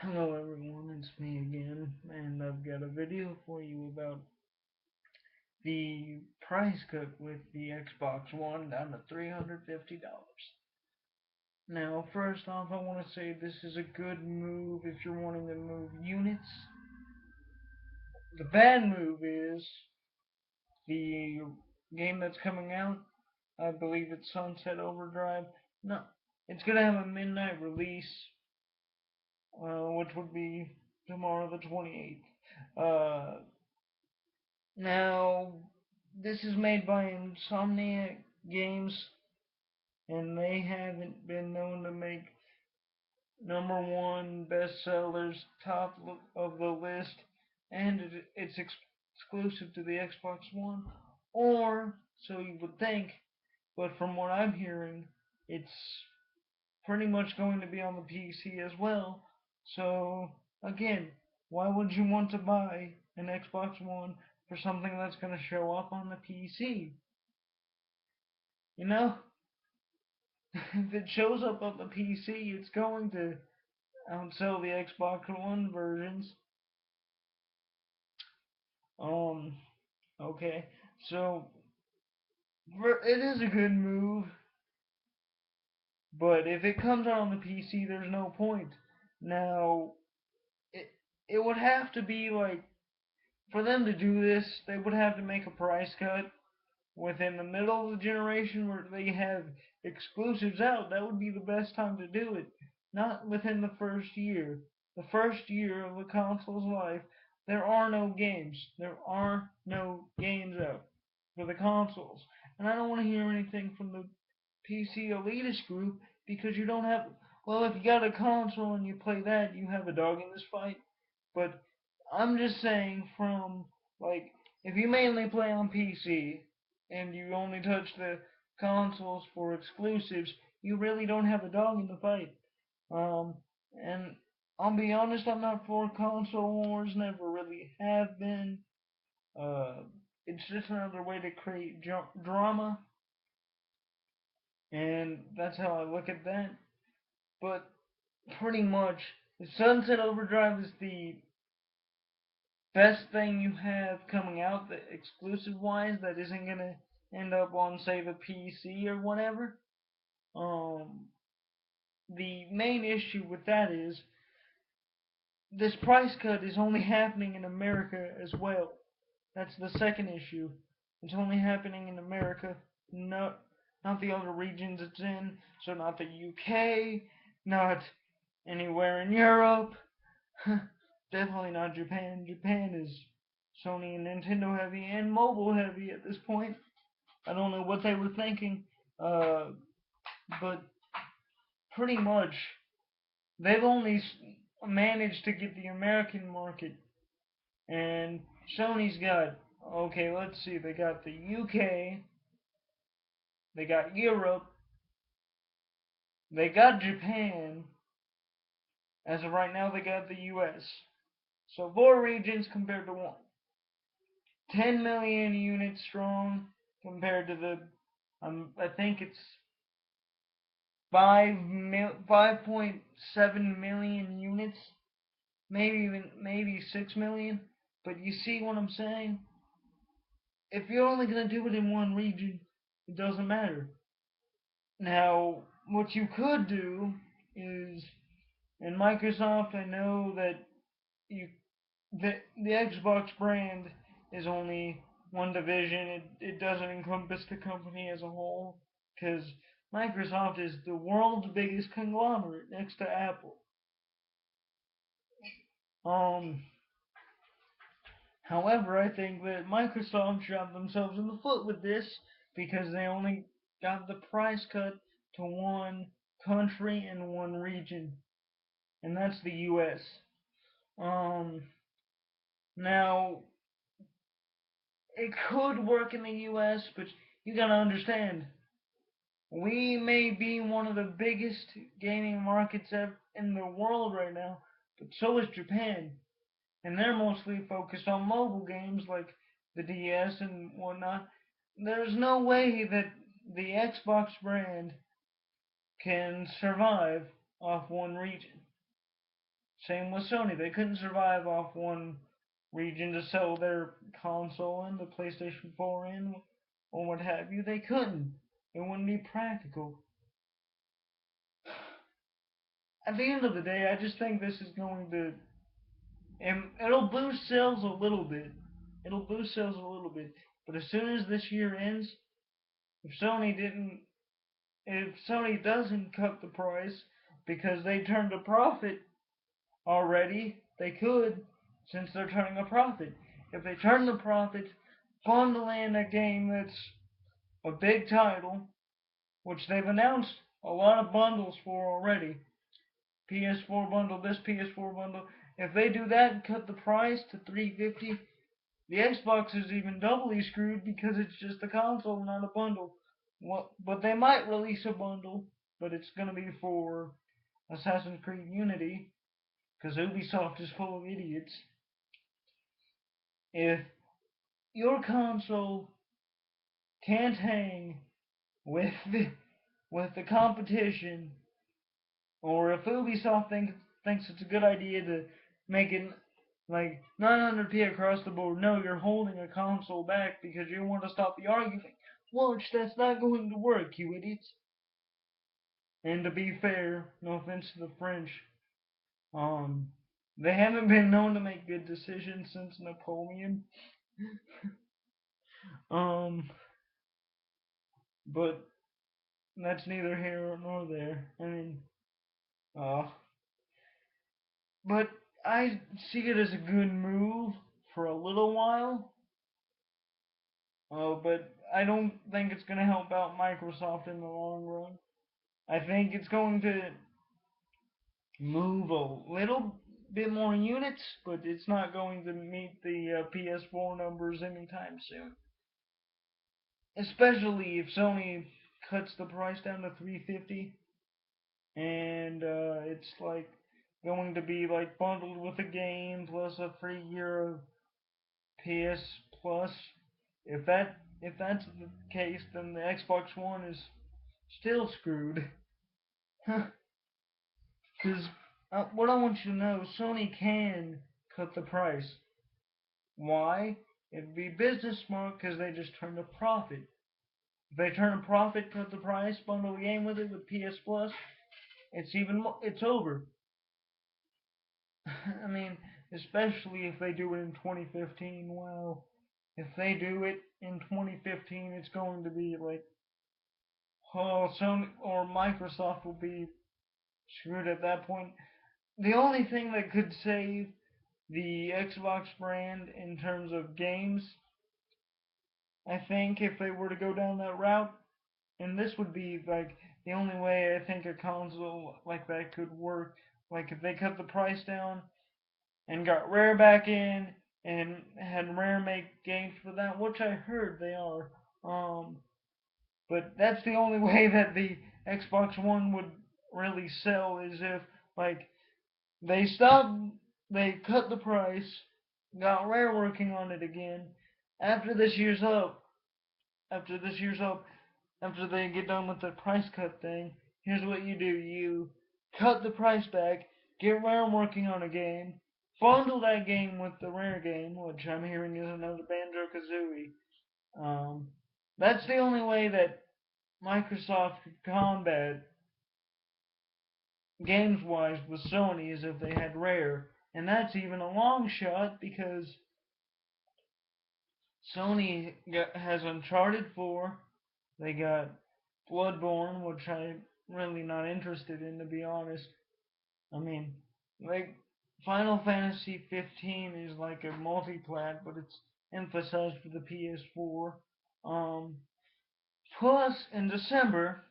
Hello everyone, it's me again, and I've got a video for you about the price cut with the Xbox One down to $350. Now, first off, I want to say this is a good move if you're wanting to move units. The bad move is the game that's coming out, I believe it's Sunset Overdrive. No, it's going to have a midnight release, which would be tomorrow the 28th. Now, this is made by Insomniac Games, and they haven't been known to make number one bestsellers, top of the list, and it's exclusive to the Xbox One, or so you would think, but from what I'm hearing, it's pretty much going to be on the PC as well. So, again, why would you want to buy an Xbox One for something that's going to show up on the PC? You know, if it shows up on the PC, it's going to outsell the Xbox One versions. Um, okay, so it is a good move, but if it comes out on the PC, there's no point. Now, it it would have to be like for them to do this, they would have to make a price cut within the middle of the generation where they have exclusives out. That would be the best time to do it. Not within the first year. The first year of the console's life, there are no games. There are no games out for the consoles. And I don't want to hear anything from the PC elitist group because you don't have. Well, if you got a console and you play that, you have a dog in this fight. But I'm just saying, from like, if you mainly play on PC and you only touch the consoles for exclusives, you really don't have a dog in the fight. Um, and I'll be honest, I'm not for console wars, never really have been. Uh, it's just another way to create drama, and that's how I look at that. But pretty much, the Sunset Overdrive is the best thing you have coming out, the exclusive wise, that isn't gonna end up on, say, the PC or whatever. Um, the main issue with that is this price cut is only happening in America as well. That's the second issue. It's only happening in America, not the other regions it's in. So not the UK, not anywhere in Europe. Definitely not Japan. Japan is Sony and Nintendo heavy and mobile heavy at this point. I don't know what they were thinking, uh, but pretty much they've only managed to get the American market, and Sony's got, okay, let's see, they got the UK, they got Europe, they got Japan. As of right now, they got the US. So four regions compared to one. 10 million units strong compared to the, I think it's 5.7 million units, maybe 6 million. But you see what I'm saying? If you're only gonna do it in one region, it doesn't matter. Now, what you could do is, in Microsoft, I know that you the Xbox brand is only one division. It doesn't encompass the company as a whole because Microsoft is the world's biggest conglomerate next to Apple. Um, However, I think that Microsoft shot themselves in the foot with this because they only got the price cut to one country and one region, and that's the U.S. Um, Now it could work in the U.S., but you gotta understand, we may be one of the biggest gaming markets in the world right now, but so is Japan, and they're mostly focused on mobile games like the DS and whatnot. There's no way that the Xbox brand can survive off one region. Same with Sony. They couldn't survive off one region to sell their console in, the PlayStation 4 in, or what have you. They couldn't. It wouldn't be practical. At the end of the day, I just think this is going to, and it'll boost sales a little bit. It'll boost sales a little bit. But as soon as this year ends, if Sony didn't, if Sony doesn't cut the price because they turned a profit already, they could, since they're turning a profit. If they turn the profit, bundle in a game that's a big title, which they've announced a lot of bundles for already. PS4 bundle, this PS4 bundle. If they do that and cut the price to $350, the Xbox is even doubly screwed because it's just a console, not a bundle. But they might release a bundle, but it's gonna be for Assassin's Creed Unity, because Ubisoft is full of idiots. If your console can't hang with the competition, or if Ubisoft thinks it's a good idea to make it like 900p across the board, no, you're holding a console back because you want to stop the argument. Watch, that's not going to work, you idiots. And to be fair, no offense to the French, they haven't been known to make good decisions since Napoleon. But that's neither here nor there. I mean, but I see it as a good move for a little while. But I don't think it's going to help out Microsoft in the long run. I think it's going to move a little bit more units, but it's not going to meet the PS4 numbers anytime soon. Especially if Sony cuts the price down to $350, and it's like going to be like bundled with a game plus a free year of PS Plus. If that's the case, then the Xbox One is still screwed. Because what I want you to know, Sony can cut the price. Why? It'd be business smart because they just turned a profit. If they turn a profit, cut the price, bundle the game with it with PS Plus, it's over. I mean, especially if they do it in 2015. Wow. If they do it in 2015, it's going to be like, oh, Sony or Microsoft will be screwed at that point. The only thing that could save the Xbox brand in terms of games, I think, if they were to go down that route, and this would be like the only way I think a console like that could work. Like if they cut the price down and got Rare back in and had Rare make games for that, which I heard they are. But that's the only way that the Xbox One would really sell, is if like they cut the price, got Rare working on it again. After this year's up, after they get done with the price cut thing, here's what you do: you cut the price back, get Rare working on a game, bundle that game with the Rare game, which I'm hearing is another Banjo-Kazooie. That's the only way that Microsoft could combat games-wise with Sony, is if they had Rare. And that's even a long shot because Sony has Uncharted 4, they got Bloodborne, which I'm really not interested in, to be honest. I mean, like, Final Fantasy 15 is like a multi-plat, but it's emphasized for the PS4. Plus, in December,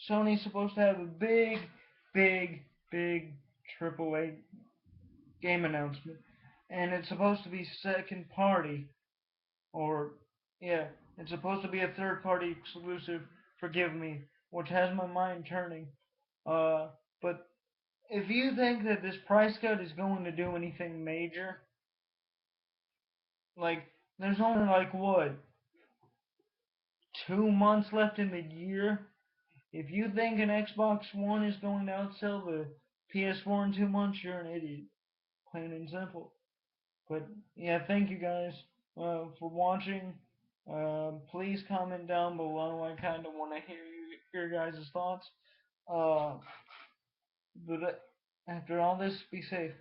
Sony's supposed to have a big AAA game announcement. And it's supposed to be second party, or, yeah, it's supposed to be a third party exclusive, forgive me, which has my mind turning. But if you think that this price cut is going to do anything major, like, there's only like, what, 2 months left in the year? If you think an Xbox One is going to outsell the PS4 in 2 months, you're an idiot. Plain and simple. But yeah, thank you guys for watching. Please comment down below. I kind of want to hear your guys' thoughts. But after all this, be safe.